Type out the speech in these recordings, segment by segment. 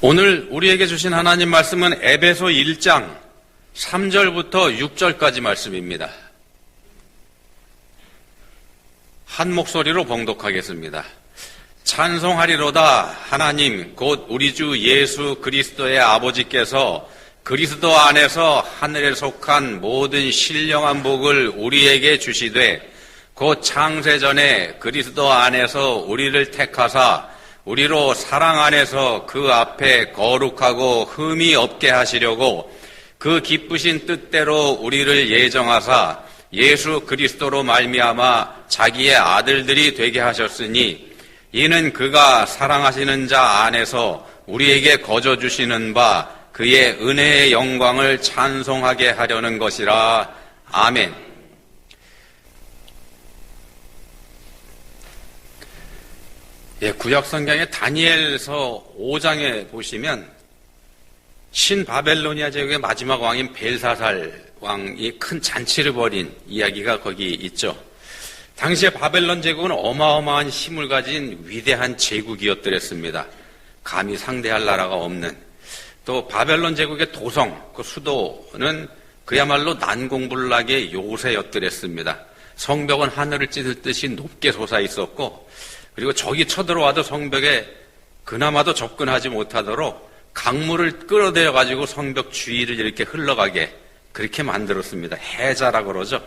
오늘 우리에게 주신 하나님 말씀은 에베소 1장 3절부터 6절까지 말씀입니다. 한 목소리로 봉독하겠습니다. 찬송하리로다. 하나님 곧 우리 주 예수 그리스도의 아버지께서 그리스도 안에서 하늘에 속한 모든 신령한 복을 우리에게 주시되 곧 창세전에 그리스도 안에서 우리를 택하사 우리로 사랑 안에서 그 앞에 거룩하고 흠이 없게 하시려고 그 기쁘신 뜻대로 우리를 예정하사 예수 그리스도로 말미암아 자기의 아들들이 되게 하셨으니 이는 그가 사랑하시는 자 안에서 우리에게 거저 주시는 바 그의 은혜의 영광을 찬송하게 하려는 것이라. 아멘. 구약 성경의 다니엘서 5장에 보시면 신바벨로니아 제국의 마지막 왕인 벨사살 왕이 큰 잔치를 벌인 이야기가 거기 있죠. 당시에 바벨론 제국은 어마어마한 힘을 가진 위대한 제국이었더랬습니다. 감히 상대할 나라가 없는. 또 바벨론 제국의 도성, 그 수도는 그야말로 난공불락의 요새였더랬습니다. 성벽은 하늘을 찌를 듯이 높게 솟아 있었고, 그리고 적이 쳐들어와도 성벽에 그나마도 접근하지 못하도록 강물을 끌어들여가지고 성벽 주위를 이렇게 흘러가게 그렇게 만들었습니다. 해자라고 그러죠.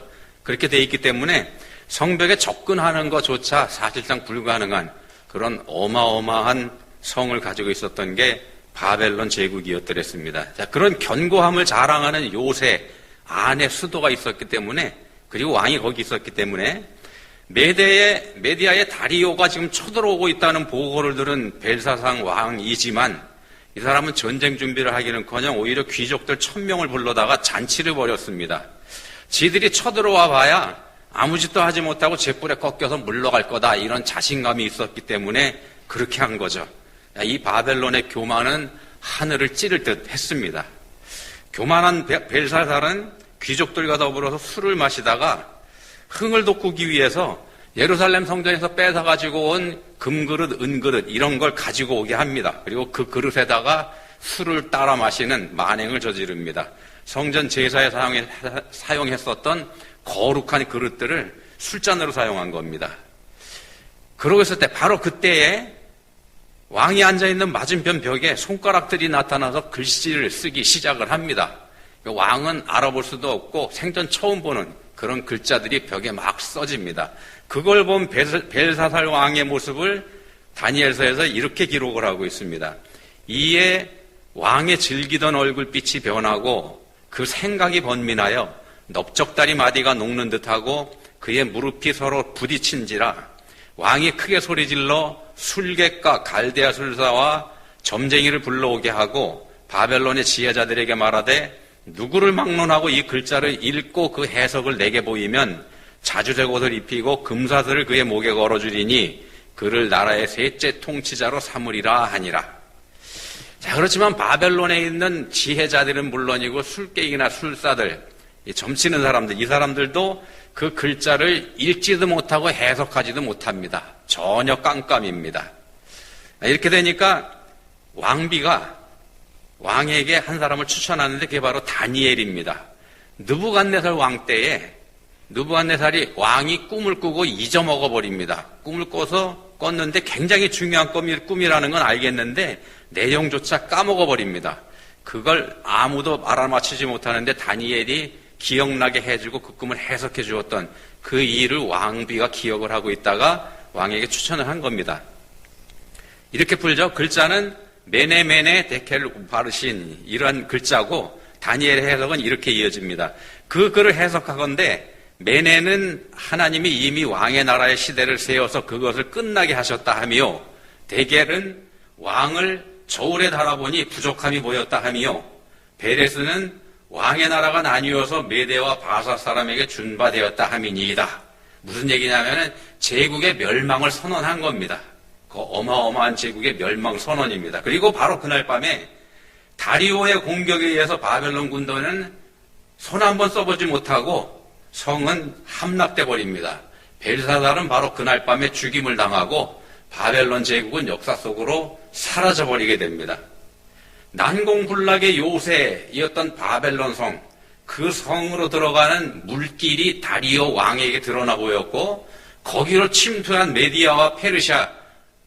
그렇게 돼 있기 때문에 성벽에 접근하는 것조차 사실상 불가능한 그런 어마어마한 성을 가지고 있었던 게 바벨론 제국이었더랬습니다. 자, 그런 견고함을 자랑하는 요새 안에 수도가 있었기 때문에, 그리고 왕이 거기 있었기 때문에 메디아의 다리오가 지금 쳐들어오고 있다는 보고를 들은 벨사상 왕이지만 이 사람은 전쟁 준비를 하기는커녕 오히려 귀족들 1000명을 불러다가 잔치를 벌였습니다. 지들이 쳐들어와 봐야 아무 짓도 하지 못하고 잿불에 꺾여서 물러갈 거다, 이런 자신감이 있었기 때문에 그렇게 한 거죠. 이 바벨론의 교만은 하늘을 찌를 듯 했습니다. 교만한 벨사살은 귀족들과 더불어서 술을 마시다가 흥을 돋구기 위해서 예루살렘 성전에서 뺏어가지고 온 금그릇, 은그릇 이런 걸 가지고 오게 합니다. 그리고 그 그릇에다가 술을 따라 마시는 만행을 저지릅니다. 성전 제사에 사용했었던 거룩한 그릇들을 술잔으로 사용한 겁니다. 그러고 있을 때 바로 그때에 왕이 앉아있는 맞은편 벽에 손가락들이 나타나서 글씨를 쓰기 시작을 합니다. 왕은 알아볼 수도 없고 생전 처음 보는 그런 글자들이 벽에 막 써집니다. 그걸 본 벨사살 왕의 모습을 다니엘서에서 이렇게 기록을 하고 있습니다. 이에 왕의 즐기던 얼굴빛이 변하고 그 생각이 번민하여 넓적다리 마디가 녹는 듯하고 그의 무릎이 서로 부딪힌지라 왕이 크게 소리질러 술객과 갈대아 술사와 점쟁이를 불러오게 하고 바벨론의 지혜자들에게 말하되 누구를 막론하고 이 글자를 읽고 그 해석을 내게 보이면 자주색 옷을 입히고 금사슬을 그의 목에 걸어주리니 그를 나라의 셋째 통치자로 삼으리라 하니라. 자, 그렇지만 바벨론에 있는 지혜자들은 물론이고 술객이나 술사들, 점치는 사람들, 이 사람들도 그 글자를 읽지도 못하고 해석하지도 못합니다. 전혀 깜깜입니다. 이렇게 되니까 왕비가 왕에게 한 사람을 추천하는데 그게 바로 다니엘입니다. 느부갓네살 왕 때에 느부갓네살이 왕이 꿈을 꾸고 잊어먹어 버립니다. 꿈을 꿨는데 굉장히 중요한 꿈이라는 건 알겠는데 내용조차 까먹어 버립니다. 그걸 아무도 알아맞히지 못하는데 다니엘이 기억나게 해주고 그 꿈을 해석해 주었던 그 일을 왕비가 기억을 하고 있다가 왕에게 추천을 한 겁니다. 이렇게 풀죠. 글자는 메네메네 데켈 우파르신, 이런 글자고 다니엘의 해석은 이렇게 이어집니다. 그 글을 해석하건대 메네는 하나님이 이미 왕의 나라의 시대를 세워서 그것을 끝나게 하셨다 하며, 데겔은 왕을 저울에 달아보니 부족함이 보였다 하며, 베레스는 왕의 나라가 나뉘어서 메대와 바사 사람에게 준바되었다 함이니이다. 무슨 얘기냐면은 제국의 멸망을 선언한 겁니다. 그 어마어마한 제국의 멸망 선언입니다. 그리고 바로 그날 밤에 다리오의 공격에 의해서 바벨론 군대는 손 한 번 써보지 못하고 성은 함락돼 버립니다. 벨사살은 바로 그날 밤에 죽임을 당하고 바벨론 제국은 역사 속으로 사라져버리게 됩니다. 난공불락의 요새이었던 바벨론 성, 그 성으로 들어가는 물길이 다리오 왕에게 드러나 보였고 거기로 침투한 메디아와 페르시아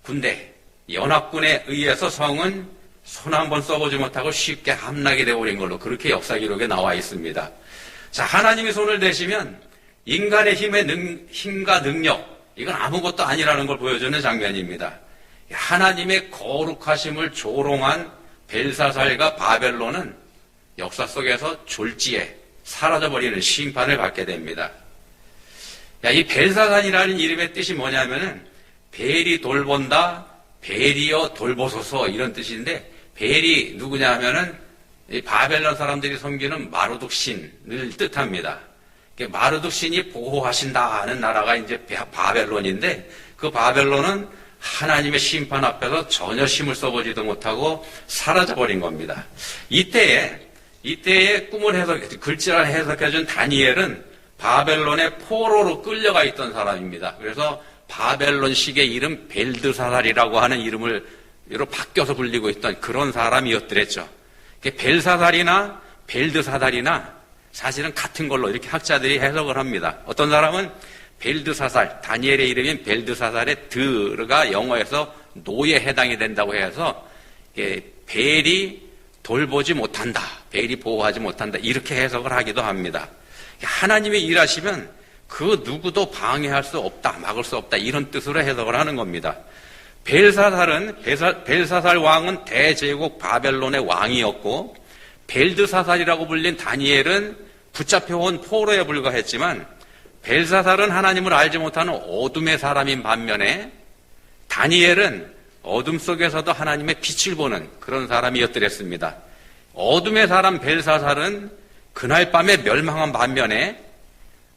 군대, 연합군에 의해서 성은 손 한 번 써보지 못하고 쉽게 함락이 되어버린 걸로 그렇게 역사 기록에 나와 있습니다. 자, 하나님이 손을 대시면 인간의 힘과 능력, 이건 아무것도 아니라는 걸 보여주는 장면입니다. 하나님의 거룩하심을 조롱한 벨사살과 바벨론은 역사 속에서 졸지에 사라져버리는 심판을 받게 됩니다. 이 벨사산이라는 이름의 뜻이 뭐냐면은 벨이 돌본다, 벨이여 돌보소서 이런 뜻인데 벨이 누구냐 하면은 이 바벨론 사람들이 섬기는 마르둑 신을 뜻합니다. 마르둑 신이 보호하신다 하는 나라가 이제 바벨론인데 그 바벨론은 하나님의 심판 앞에서 전혀 힘을 써보지도 못하고 사라져버린 겁니다. 이때에 꿈을 글자를 해석해준 다니엘은 바벨론의 포로로 끌려가 있던 사람입니다. 그래서 바벨론식의 이름 벨드사살이라고 하는 이름으로 바뀌어서 불리고 있던 그런 사람이었더랬죠. 벨사살이나 벨드사살이나 사실은 같은 걸로 이렇게 학자들이 해석을 합니다. 어떤 사람은 벨드사살, 다니엘의 이름인 벨드사살의 드가 영어에서 노예에 해당이 된다고 해서 벨이 돌보지 못한다, 벨이 보호하지 못한다 이렇게 해석을 하기도 합니다. 하나님이 일하시면 그 누구도 방해할 수 없다, 막을 수 없다 이런 뜻으로 해석을 하는 겁니다. 벨사살 왕은 대제국 바벨론의 왕이었고 벨드사살이라고 불린 다니엘은 붙잡혀온 포로에 불과했지만 벨사살은 하나님을 알지 못하는 어둠의 사람인 반면에 다니엘은 어둠 속에서도 하나님의 빛을 보는 그런 사람이었더랬습니다. 어둠의 사람 벨사살은 그날 밤에 멸망한 반면에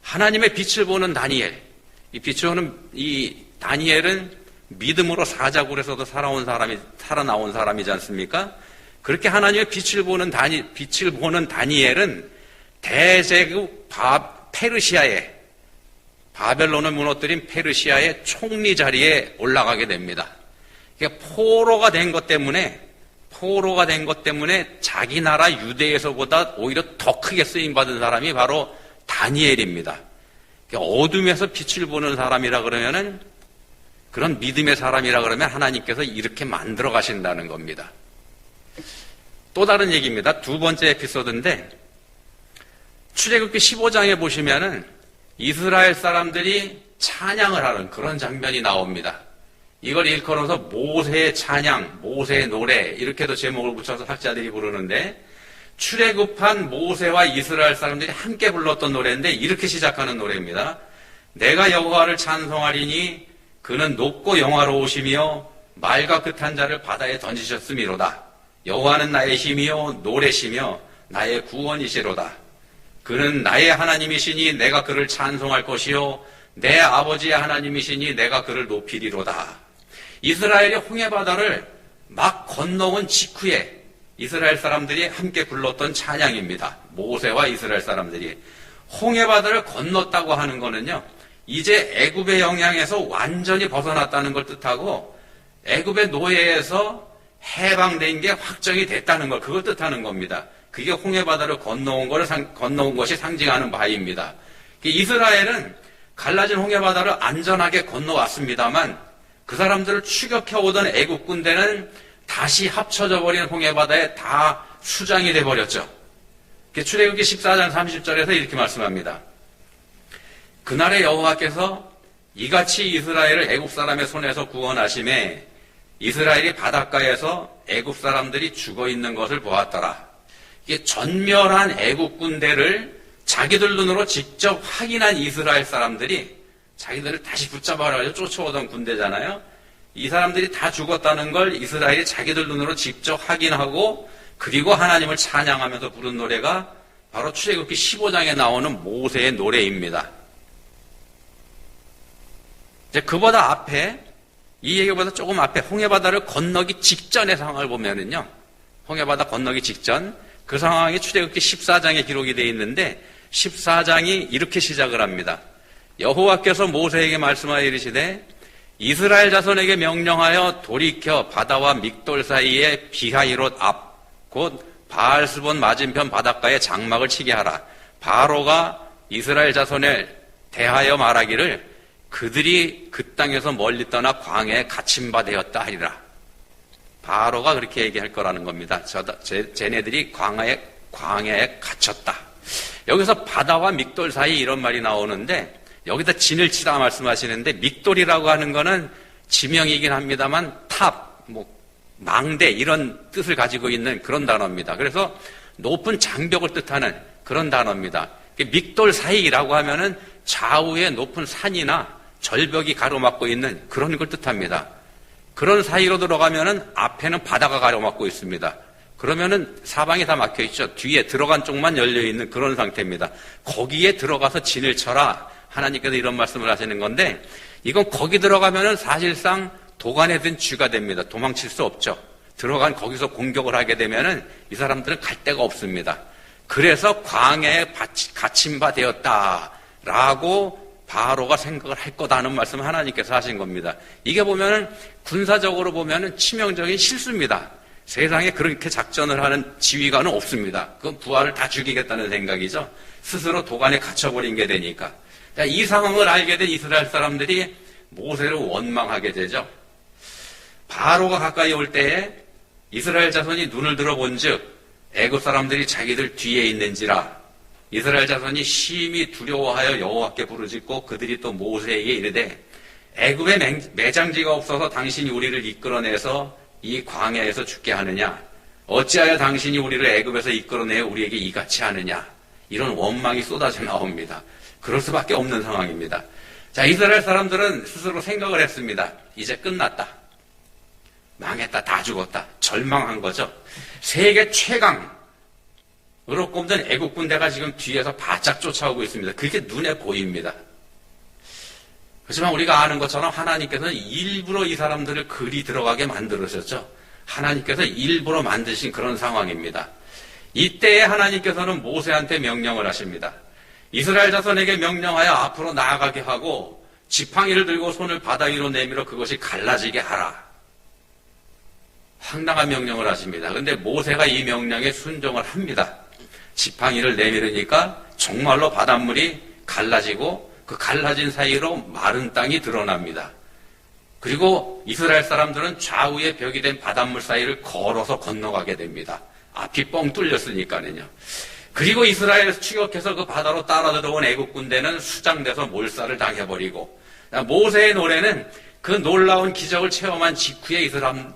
하나님의 빛을 보는 다니엘, 이 빛을 보는 이 다니엘은 믿음으로 사자굴에서도 살아나온 사람이지 않습니까? 그렇게 하나님의 빛을 보는 다니엘은 대제국 페르시아의 바벨론을 무너뜨린 페르시아의 총리 자리에 올라가게 됩니다. 포로가 된 것 때문에 자기 나라 유대에서보다 오히려 더 크게 쓰임받은 사람이 바로 다니엘입니다. 어둠에서 빛을 보는 사람이라 그러면은 그런 믿음의 사람이라 그러면 하나님께서 이렇게 만들어 가신다는 겁니다. 또 다른 얘기입니다. 두 번째 에피소드인데 출애굽기 15장에 보시면은 이스라엘 사람들이 찬양을 하는 그런 장면이 나옵니다. 이걸 일컬어서 모세의 찬양, 모세의 노래 이렇게도 제목을 붙여서 학자들이 부르는데 출애굽한 모세와 이스라엘 사람들이 함께 불렀던 노래인데 이렇게 시작하는 노래입니다. 내가 여호와를 찬송하리니 그는 높고 영화로우시며 말과 끝한 자를 바다에 던지셨음이로다. 여호와는 나의 힘이요 노래시며 나의 구원이시로다. 그는 나의 하나님이시니 내가 그를 찬송할 것이요 내 아버지의 하나님이시니 내가 그를 높이리로다. 이스라엘이 홍해바다를 막 건너온 직후에 이스라엘 사람들이 함께 불렀던 찬양입니다. 모세와 이스라엘 사람들이 홍해바다를 건넜다고 하는 거는요, 이제 애굽의 영향에서 완전히 벗어났다는 걸 뜻하고 애굽의 노예에서 해방된 게 확정이 됐다는 걸 그걸 뜻하는 겁니다. 그게 홍해바다를 건너온 것이 상징하는 바입니다. 이스라엘은 갈라진 홍해바다를 안전하게 건너왔습니다만 그 사람들을 추격해오던 애국 군대는 다시 합쳐져 버린 홍해바다에 다 수장이 돼버렸죠. 출애굽기 14장 30절에서 이렇게 말씀합니다. 그날에 여호와께서 이같이 이스라엘을 애국 사람의 손에서 구원하심에 이스라엘이 바닷가에서 애국 사람들이 죽어 있는 것을 보았더라. 이게 전멸한 애국 군대를 자기들 눈으로 직접 확인한 이스라엘 사람들이 자기들을 다시 붙잡아가지고 쫓아오던 군대잖아요. 이 사람들이 다 죽었다는 걸 이스라엘이 자기들 눈으로 직접 확인하고 그리고 하나님을 찬양하면서 부른 노래가 바로 출애굽기 15장에 나오는 모세의 노래입니다. 이제 그보다 앞에, 이 얘기보다 조금 앞에 홍해바다를 건너기 직전의 상황을 보면은요, 홍해바다 건너기 직전 그 상황이 출애굽기 14장에 기록이 되어 있는데 14장이 이렇게 시작을 합니다. 여호와께서 모세에게 말씀하여 이르시되 이스라엘 자손에게 명령하여 돌이켜 바다와 믹돌 사이에 비하이롯 앞 곧 바알스본 맞은편 바닷가에 장막을 치게 하라. 바로가 이스라엘 자손을 대하여 말하기를 그들이 그 땅에서 멀리 떠나 광야에 갇힌 바 되었다 하리라. 바로가 그렇게 얘기할 거라는 겁니다. 쟤네들이 광야에 갇혔다. 여기서 바다와 믹돌 사이 이런 말이 나오는데 여기다 진을 치다 말씀하시는데 믹돌이라고 하는 거는 지명이긴 합니다만 탑, 망대 이런 뜻을 가지고 있는 그런 단어입니다. 그래서 높은 장벽을 뜻하는 그런 단어입니다. 믹돌 사이라고 하면은 좌우에 높은 산이나 절벽이 가로막고 있는 그런 걸 뜻합니다. 그런 사이로 들어가면은 앞에는 바다가 가로막고 있습니다. 그러면은 사방이 다 막혀 있죠. 뒤에 들어간 쪽만 열려 있는 그런 상태입니다. 거기에 들어가서 진을 쳐라. 하나님께서 이런 말씀을 하시는 건데 이건 거기 들어가면은 사실상 도간에 든 쥐가 됩니다. 도망칠 수 없죠. 들어간 거기서 공격을 하게 되면은 이 사람들은 갈 데가 없습니다. 그래서 광야에 갇힌 바 되었다라고 바로가 생각을 할 거다는 말씀을 하나님께서 하신 겁니다. 이게 보면은 군사적으로 보면은 치명적인 실수입니다. 세상에 그렇게 작전을 하는 지휘관은 없습니다. 그건 부하를 다 죽이겠다는 생각이죠. 스스로 도간에 갇혀버린 게 되니까. 이 상황을 알게 된 이스라엘 사람들이 모세를 원망하게 되죠. 바로가 가까이 올 때에 이스라엘 자손이 눈을 들어본즉 애굽 사람들이 자기들 뒤에 있는지라 이스라엘 자손이 심히 두려워하여 여호와께 부르짖고 그들이 또 모세에게 이르되 애굽에 매장지가 없어서 당신이 우리를 이끌어내서 이 광야에서 죽게 하느냐 어찌하여 당신이 우리를 애굽에서 이끌어내어 우리에게 이같이 하느냐 이런 원망이 쏟아져 나옵니다. 그럴 수밖에 없는 상황입니다. 자, 이스라엘 사람들은 스스로 생각을 했습니다. 이제 끝났다. 망했다. 다 죽었다. 절망한 거죠. 세계 최강으로 꼽는 애국 군대가 지금 뒤에서 바짝 쫓아오고 있습니다. 그게 눈에 보입니다. 하지만 우리가 아는 것처럼 하나님께서는 일부러 이 사람들을 그리 들어가게 만들으셨죠. 하나님께서 일부러 만드신 그런 상황입니다. 이때에 하나님께서는 모세한테 명령을 하십니다. 이스라엘 자손에게 명령하여 앞으로 나아가게 하고 지팡이를 들고 손을 바다 위로 내밀어 그것이 갈라지게 하라. 황당한 명령을 하십니다. 그런데 모세가 이 명령에 순종을 합니다. 지팡이를 내밀으니까 정말로 바닷물이 갈라지고 그 갈라진 사이로 마른 땅이 드러납니다. 그리고 이스라엘 사람들은 좌우에 벽이 된 바닷물 사이를 걸어서 건너가게 됩니다. 앞이 뻥 뚫렸으니까는요. 그리고 이스라엘에서 추격해서 그 바다로 따라 들어온 애국 군대는 수장돼서 몰살을 당해버리고 모세의 노래는 그 놀라운 기적을 체험한 직후에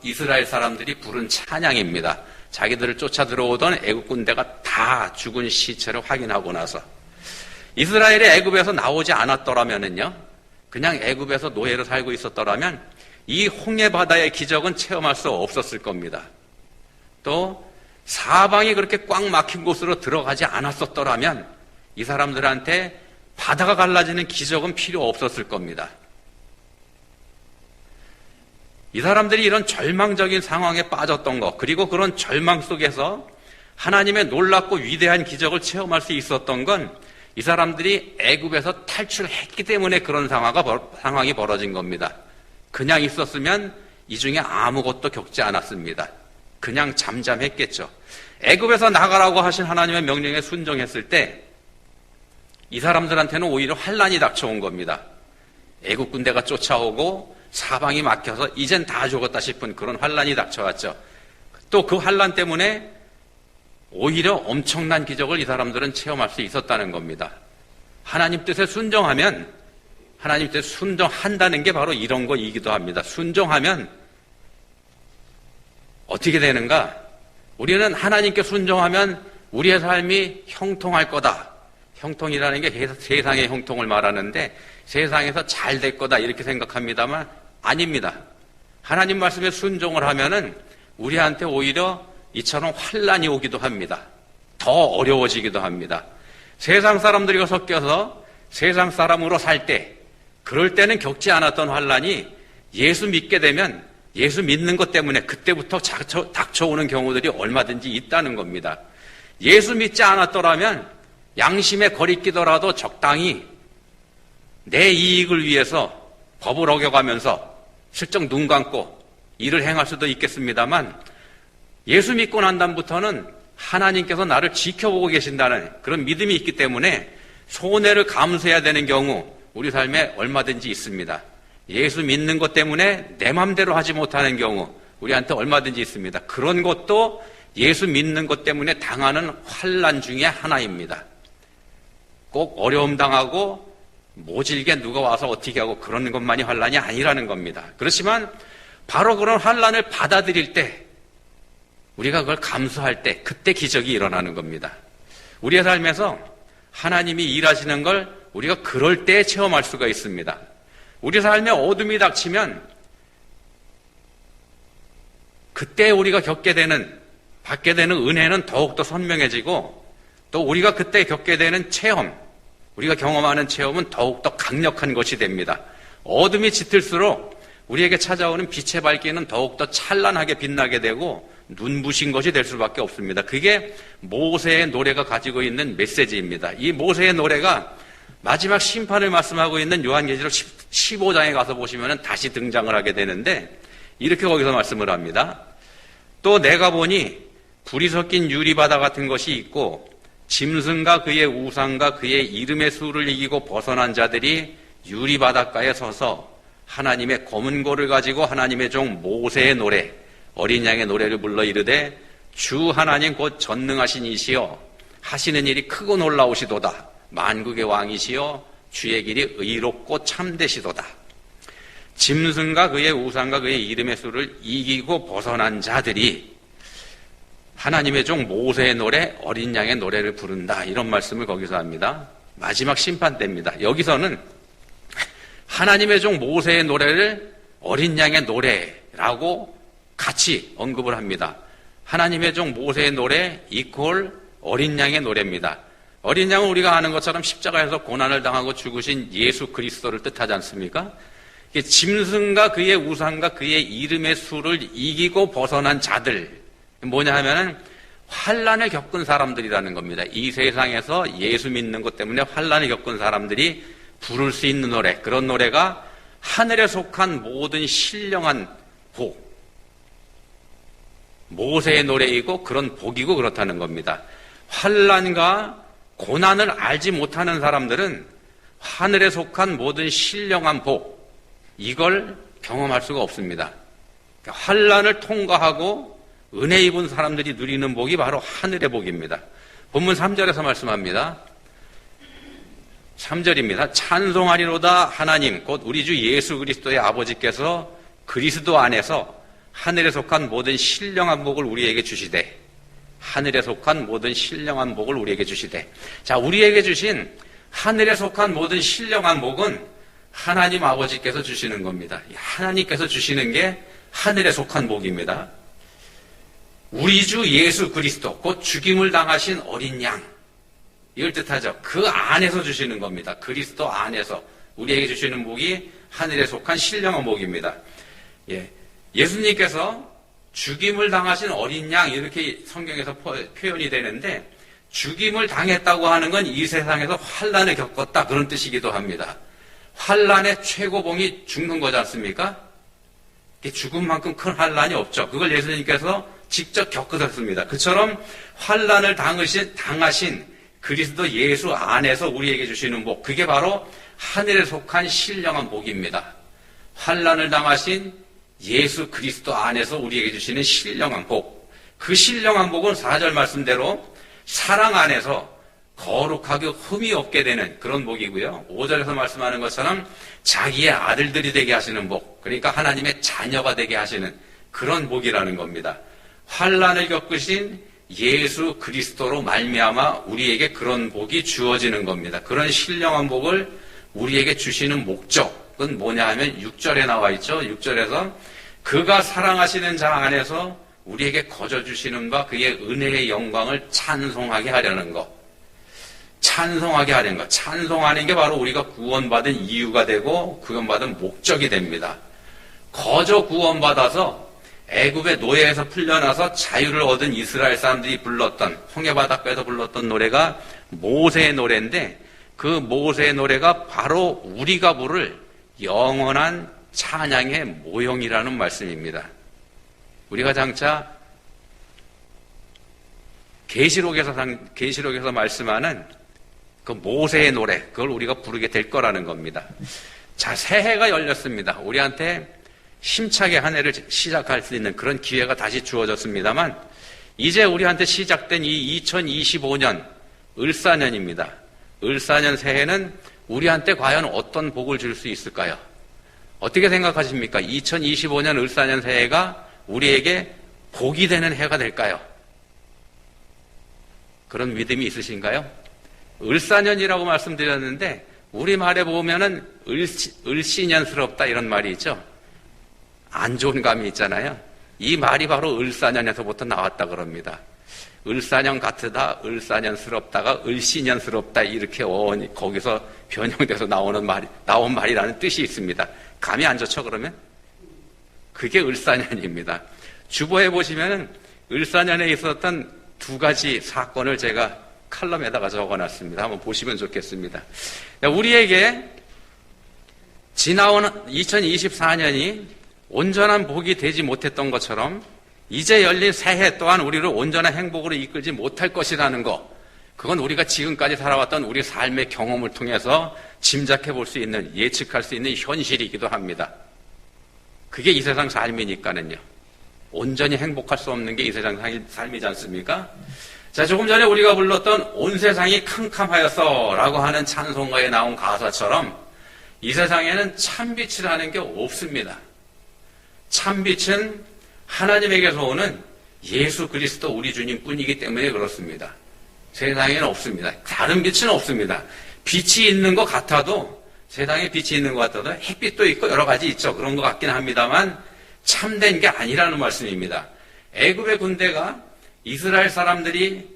이스라엘 사람들이 부른 찬양입니다. 자기들을 쫓아 들어오던 애국 군대가 다 죽은 시체를 확인하고 나서 이스라엘이 애굽에서 나오지 않았더라면은요, 그냥 애굽에서 노예로 살고 있었더라면 이 홍해 바다의 기적은 체험할 수 없었을 겁니다. 또 사방이 그렇게 꽉 막힌 곳으로 들어가지 않았었더라면 이 사람들한테 바다가 갈라지는 기적은 필요 없었을 겁니다. 이 사람들이 이런 절망적인 상황에 빠졌던 것, 그리고 그런 절망 속에서 하나님의 놀랍고 위대한 기적을 체험할 수 있었던 건 이 사람들이 애굽에서 탈출했기 때문에 그런 상황이 벌어진 겁니다. 그냥 있었으면 이 중에 아무것도 겪지 않았습니다. 그냥 잠잠했겠죠. 애굽에서 나가라고 하신 하나님의 명령에 순종했을 때 이 사람들한테는 오히려 환란이 닥쳐온 겁니다. 애굽 군대가 쫓아오고 사방이 막혀서 이젠 다 죽었다 싶은 그런 환란이 닥쳐왔죠. 또 그 환란 때문에 오히려 엄청난 기적을 이 사람들은 체험할 수 있었다는 겁니다. 하나님 뜻에 순종하면, 하나님 뜻에 순종한다는 게 바로 이런 거이기도 합니다. 순종하면 어떻게 되는가? 우리는 하나님께 순종하면 우리의 삶이 형통할 거다. 형통이라는 게 세상의 형통을 말하는데 세상에서 잘 될 거다 이렇게 생각합니다만 아닙니다. 하나님 말씀에 순종을 하면은 우리한테 오히려 이처럼 환란이 오기도 합니다. 더 어려워지기도 합니다. 세상 사람들과 섞여서 세상 사람으로 살 때, 그럴 때는 겪지 않았던 환란이 예수 믿게 되면 예수 믿는 것 때문에 그때부터 닥쳐오는 경우들이 얼마든지 있다는 겁니다. 예수 믿지 않았더라면 양심에 거리끼더라도 적당히 내 이익을 위해서 법을 어겨가면서 슬쩍 눈 감고 일을 행할 수도 있겠습니다만 예수 믿고 난 다음부터는 하나님께서 나를 지켜보고 계신다는 그런 믿음이 있기 때문에 손해를 감수해야 되는 경우 우리 삶에 얼마든지 있습니다. 예수 믿는 것 때문에 내 맘대로 하지 못하는 경우 우리한테 얼마든지 있습니다. 그런 것도 예수 믿는 것 때문에 당하는 환난 중에 하나입니다. 꼭 어려움 당하고 모질게 누가 와서 어떻게 하고 그런 것만이 환난이 아니라는 겁니다. 그렇지만 바로 그런 환난을 받아들일 때 우리가 그걸 감수할 때 그때 기적이 일어나는 겁니다. 우리의 삶에서 하나님이 일하시는 걸 우리가 그럴 때 체험할 수가 있습니다. 우리 삶에 어둠이 닥치면 그때 우리가 받게 되는 은혜는 더욱더 선명해지고 또 우리가 그때 겪게 되는 체험, 우리가 경험하는 체험은 더욱더 강력한 것이 됩니다. 어둠이 짙을수록 우리에게 찾아오는 빛의 밝기는 더욱더 찬란하게 빛나게 되고 눈부신 것이 될 수밖에 없습니다. 그게 모세의 노래가 가지고 있는 메시지입니다. 이 모세의 노래가 마지막 심판을 말씀하고 있는 요한계시록 15장에 가서 보시면 다시 등장을 하게 되는데 이렇게 거기서 말씀을 합니다. 또 내가 보니 불이 섞인 유리바다 같은 것이 있고 짐승과 그의 우상과 그의 이름의 수를 이기고 벗어난 자들이 유리바닷가에 서서 하나님의 검은 고를 가지고 하나님의 종 모세의 노래 어린 양의 노래를 불러 이르되 주 하나님 곧 전능하신 이시여 하시는 일이 크고 놀라우시도다. 만국의 왕이시여 주의 길이 의롭고 참되시도다. 짐승과 그의 우상과 그의 이름의 수를 이기고 벗어난 자들이 하나님의 종 모세의 노래 어린 양의 노래를 부른다. 이런 말씀을 거기서 합니다. 마지막 심판 때입니다. 여기서는 하나님의 종 모세의 노래를 어린 양의 노래라고 같이 언급을 합니다. 하나님의 종 모세의 노래 이퀄 어린 양의 노래입니다. 어린 양은 우리가 아는 것처럼 십자가에서 고난을 당하고 죽으신 예수 그리스도를 뜻하지 않습니까? 짐승과 그의 우상과 그의 이름의 수를 이기고 벗어난 자들 뭐냐 하면은 환난을 겪은 사람들이라는 겁니다. 이 세상에서 예수 믿는 것 때문에 환난을 겪은 사람들이 부를 수 있는 노래, 그런 노래가 하늘에 속한 모든 신령한 복, 모세의 노래이고 그런 복이고 그렇다는 겁니다. 환난과 고난을 알지 못하는 사람들은 하늘에 속한 모든 신령한 복, 이걸 경험할 수가 없습니다. 환난을 통과하고 은혜 입은 사람들이 누리는 복이 바로 하늘의 복입니다. 본문 3절에서 말씀합니다. 3절입니다. 찬송하리로다 하나님 곧 우리 주 예수 그리스도의 아버지께서 그리스도 안에서 하늘에 속한 모든 신령한 복을 우리에게 주시되 하늘에 속한 모든 신령한 복을 우리에게 주시되 자, 우리에게 주신 하늘에 속한 모든 신령한 복은 하나님 아버지께서 주시는 겁니다. 하나님께서 주시는 게 하늘에 속한 복입니다. 우리 주 예수 그리스도 곧 죽임을 당하신 어린 양 이걸 뜻하죠. 그 안에서 주시는 겁니다. 그리스도 안에서 우리에게 주시는 복이 하늘에 속한 신령한 복입니다. 예수님께서 죽임을 당하신 어린 양 이렇게 성경에서 표현이 되는데 죽임을 당했다고 하는 건 이 세상에서 환난을 겪었다 그런 뜻이기도 합니다. 환난의 최고봉이 죽는 거지 않습니까? 죽음만큼 큰 환난이 없죠. 그걸 예수님께서 직접 겪으셨습니다. 그처럼 환난을 당하신 그리스도 예수 안에서 우리에게 주시는 복, 그게 바로 하늘에 속한 신령한 복입니다. 환난을 당하신 예수 그리스도 안에서 우리에게 주시는 신령한 복, 그 신령한 복은 4절 말씀대로 사랑 안에서 거룩하게 흠이 없게 되는 그런 복이고요. 5절에서 말씀하는 것처럼 자기의 아들들이 되게 하시는 복, 그러니까 하나님의 자녀가 되게 하시는 그런 복이라는 겁니다. 환난을 겪으신 예수 그리스도로 말미암아 우리에게 그런 복이 주어지는 겁니다. 그런 신령한 복을 우리에게 주시는 목적은 뭐냐 하면 6절에 나와 있죠. 6절에서 그가 사랑하시는 자 안에서 우리에게 거저 주시는 바 그의 은혜의 영광을 찬송하게 하려는 것. 찬송하게 하려는 것. 찬송하는 게 바로 우리가 구원받은 이유가 되고 구원받은 목적이 됩니다. 거저 구원받아서 애굽의 노예에서 풀려나서 자유를 얻은 이스라엘 사람들이 불렀던 홍해바닷가에서 불렀던 노래가 모세의 노래인데 그 모세의 노래가 바로 우리가 부를 영원한 찬양의 모형이라는 말씀입니다. 우리가 장차 계시록에서 말씀하는 그 모세의 노래, 그걸 우리가 부르게 될 거라는 겁니다. 자, 새해가 열렸습니다. 우리한테 힘차게 한 해를 시작할 수 있는 그런 기회가 다시 주어졌습니다만, 이제 우리한테 시작된 이 2025년 을사년입니다. 을사년 새해는 우리한테 과연 어떤 복을 줄 수 있을까요? 어떻게 생각하십니까? 2025년 을사년 새해가 우리에게 복이 되는 해가 될까요? 그런 믿음이 있으신가요? 을사년이라고 말씀드렸는데 우리말에 보면은 을씨년스럽다 이런 말이 있죠. 안 좋은 감이 있잖아요. 이 말이 바로 을사년에서부터 나왔다 그럽니다. 을사년 같으다, 을사년스럽다가 을씨년스럽다 이렇게 거기서 변형돼서 나온 말이라는 뜻이 있습니다. 감이 안 좋죠 그러면? 그게 을사년입니다. 주보에 보시면은 을사년에 있었던 두 가지 사건을 제가 칼럼에다가 적어놨습니다. 한번 보시면 좋겠습니다. 우리에게 지나온 2024년이 온전한 복이 되지 못했던 것처럼 이제 열린 새해 또한 우리를 온전한 행복으로 이끌지 못할 것이라는 거, 그건 우리가 지금까지 살아왔던 우리 삶의 경험을 통해서 짐작해 볼 수 있는, 예측할 수 있는 현실이기도 합니다. 그게 이 세상 삶이니까는요. 온전히 행복할 수 없는 게 이 세상 삶이지 않습니까? 자, 조금 전에 우리가 불렀던 온 세상이 캄캄하였어 라고 하는 찬송가에 나온 가사처럼 이 세상에는 참빛이라는 게 없습니다. 참빛은 하나님에게서 오는 예수 그리스도 우리 주님 뿐이기 때문에 그렇습니다. 세상에는 없습니다. 다른 빛은 없습니다. 빛이 있는 것 같아도, 세상에 빛이 있는 것 같아도 햇빛도 있고 여러 가지 있죠. 그런 것 같긴 합니다만 참된 게 아니라는 말씀입니다. 애굽의 군대가 이스라엘 사람들이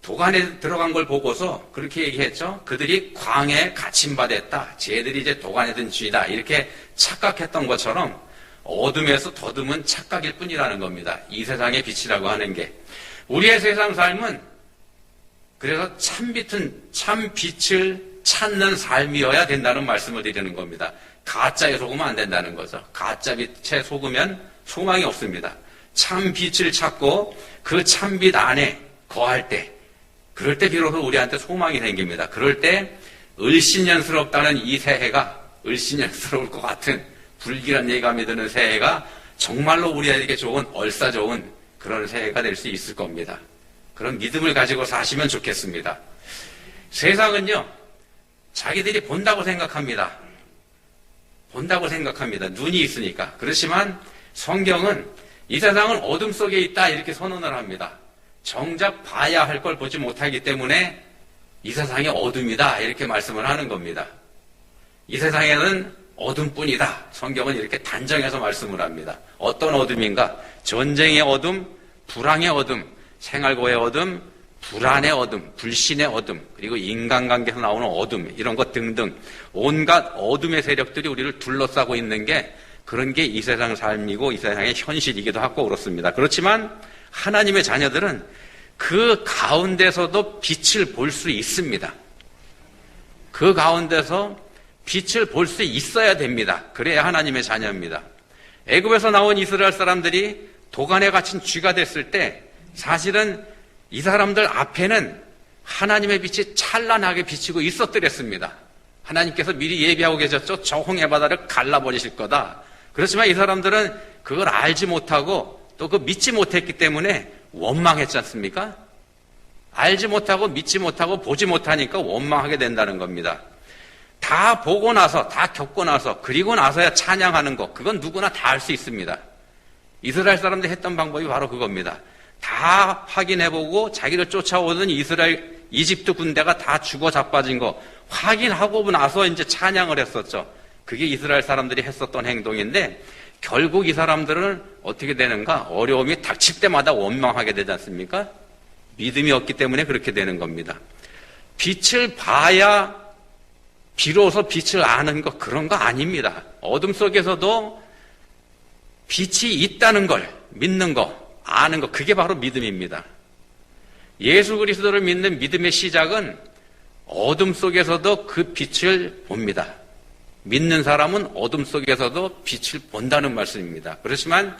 도간에 들어간 걸 보고서 그렇게 얘기했죠. 그들이 광해에 갇힌받았다. 쟤들이 이제 도간에 든 쥐다. 이렇게 착각했던 것처럼 어둠에서 더듬은 착각일 뿐이라는 겁니다. 이 세상의 빛이라고 하는 게. 우리의 세상 삶은 그래서 참빛을 찾는 삶이어야 된다는 말씀을 드리는 겁니다. 가짜에 속으면 안 된다는 거죠. 가짜 빛에 속으면 소망이 없습니다. 참빛을 찾고 그 참빛 안에 거할 때, 그럴 때 비로소 우리한테 소망이 생깁니다. 그럴 때 을씨년스럽다는 이 새해가, 을씨년스러울 것 같은 불길한 예감이 드는 새해가 정말로 우리에게 좋은, 얼싸 좋은 그런 새해가 될 수 있을 겁니다. 그런 믿음을 가지고 사시면 좋겠습니다. 세상은요, 자기들이 본다고 생각합니다. 본다고 생각합니다. 눈이 있으니까. 그렇지만 성경은 이 세상은 어둠 속에 있다 이렇게 선언을 합니다. 정작 봐야 할 걸 보지 못하기 때문에 이 세상이 어둠이다 이렇게 말씀을 하는 겁니다. 이 세상에는 어둠뿐이다. 성경은 이렇게 단정해서 말씀을 합니다. 어떤 어둠인가? 전쟁의 어둠, 불황의 어둠, 생활고의 어둠, 불안의 어둠, 불신의 어둠, 그리고 인간관계에서 나오는 어둠, 이런 것 등등 온갖 어둠의 세력들이 우리를 둘러싸고 있는 게, 그런 게 이 세상 삶이고 이 세상의 현실이기도 하고 그렇습니다. 그렇지만 하나님의 자녀들은 그 가운데서도 빛을 볼 수 있습니다. 그 가운데서 빛을 볼 수 있어야 됩니다. 그래야 하나님의 자녀입니다. 애굽에서 나온 이스라엘 사람들이 도간에 갇힌 쥐가 됐을 때 사실은 이 사람들 앞에는 하나님의 빛이 찬란하게 비치고 있었더랬습니다. 하나님께서 미리 예비하고 계셨죠. 저 홍해 바다를 갈라버리실 거다. 그렇지만 이 사람들은 그걸 알지 못하고 또 그 믿지 못했기 때문에 원망했지 않습니까? 알지 못하고 믿지 못하고 보지 못하니까 원망하게 된다는 겁니다. 다 보고 나서, 다 겪고 나서, 그리고 나서야 찬양하는 것, 그건 누구나 다 할 수 있습니다. 이스라엘 사람들이 했던 방법이 바로 그겁니다. 다 확인해보고 자기를 쫓아오던 이집트 군대가 다 죽어 자빠진 거 확인하고 나서 이제 찬양을 했었죠. 그게 이스라엘 사람들이 했었던 행동인데, 결국 이 사람들은 어떻게 되는가? 어려움이 닥칠 때마다 원망하게 되지 않습니까? 믿음이 없기 때문에 그렇게 되는 겁니다. 빛을 봐야 비로소 빛을 아는 것, 그런 거 아닙니다. 어둠 속에서도 빛이 있다는 걸 믿는 거, 아는 것, 그게 바로 믿음입니다. 예수 그리스도를 믿는 믿음의 시작은 어둠 속에서도 그 빛을 봅니다. 믿는 사람은 어둠 속에서도 빛을 본다는 말씀입니다. 그렇지만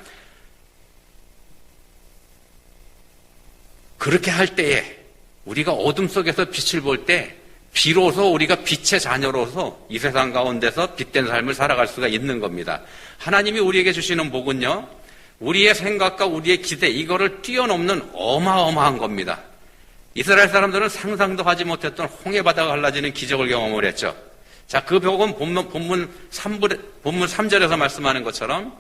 그렇게 할 때에 우리가 어둠 속에서 빛을 볼 때 비로소 우리가 빛의 자녀로서 이 세상 가운데서 빛된 삶을 살아갈 수가 있는 겁니다. 하나님이 우리에게 주시는 복은요, 우리의 생각과 우리의 기대, 이거를 뛰어넘는 어마어마한 겁니다. 이스라엘 사람들은 상상도 하지 못했던 홍해바다가 갈라지는 기적을 경험을 했죠. 자, 그 복은 본문 3절에서 말씀하는 것처럼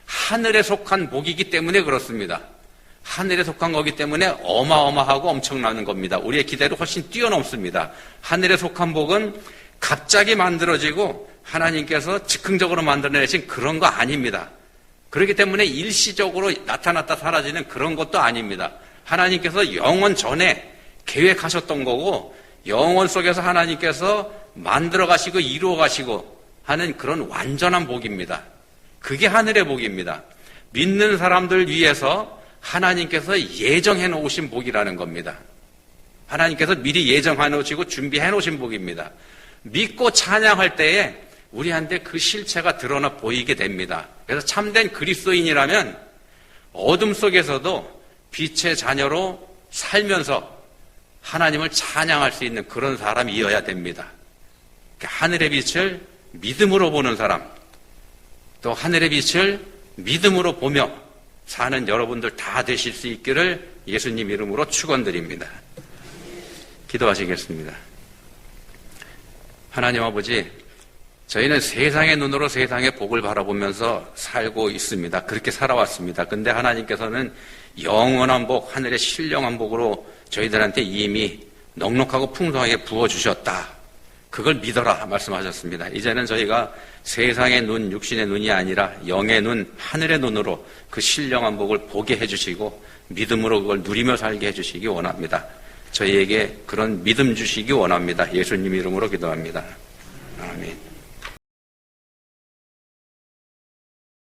하늘에 속한 복이기 때문에 그렇습니다. 하늘에 속한 거기 때문에 어마어마하고 엄청나는 겁니다. 우리의 기대를 훨씬 뛰어넘습니다. 하늘에 속한 복은 갑자기 만들어지고 하나님께서 즉흥적으로 만들어내신 그런 거 아닙니다. 그렇기 때문에 일시적으로 나타났다 사라지는 그런 것도 아닙니다. 하나님께서 영원 전에 계획하셨던 거고 영원 속에서 하나님께서 만들어 가시고 이루어 가시고 하는 그런 완전한 복입니다. 그게 하늘의 복입니다. 믿는 사람들 위해서 하나님께서 예정해 놓으신 복이라는 겁니다. 하나님께서 미리 예정해 놓으시고 준비해 놓으신 복입니다. 믿고 찬양할 때에 우리한테 그 실체가 드러나 보이게 됩니다. 그래서 참된 그리스도인이라면 어둠 속에서도 빛의 자녀로 살면서 하나님을 찬양할 수 있는 그런 사람이어야 됩니다. 하늘의 빛을 믿음으로 보는 사람, 또 하늘의 빛을 믿음으로 보며 사는 여러분들 다 되실 수 있기를 예수님 이름으로 축원드립니다. 기도하시겠습니다. 하나님 아버지, 저희는 세상의 눈으로 세상의 복을 바라보면서 살고 있습니다. 그렇게 살아왔습니다. 근데 하나님께서는 영원한 복, 하늘의 신령한 복으로 저희들한테 이미 넉넉하고 풍성하게 부어주셨다. 그걸 믿어라 말씀하셨습니다. 이제는 저희가 세상의 눈, 육신의 눈이 아니라 영의 눈, 하늘의 눈으로 그 신령한 복을 보게 해주시고 믿음으로 그걸 누리며 살게 해주시기 원합니다. 저희에게 그런 믿음 주시기 원합니다. 예수님 이름으로 기도합니다. 아멘.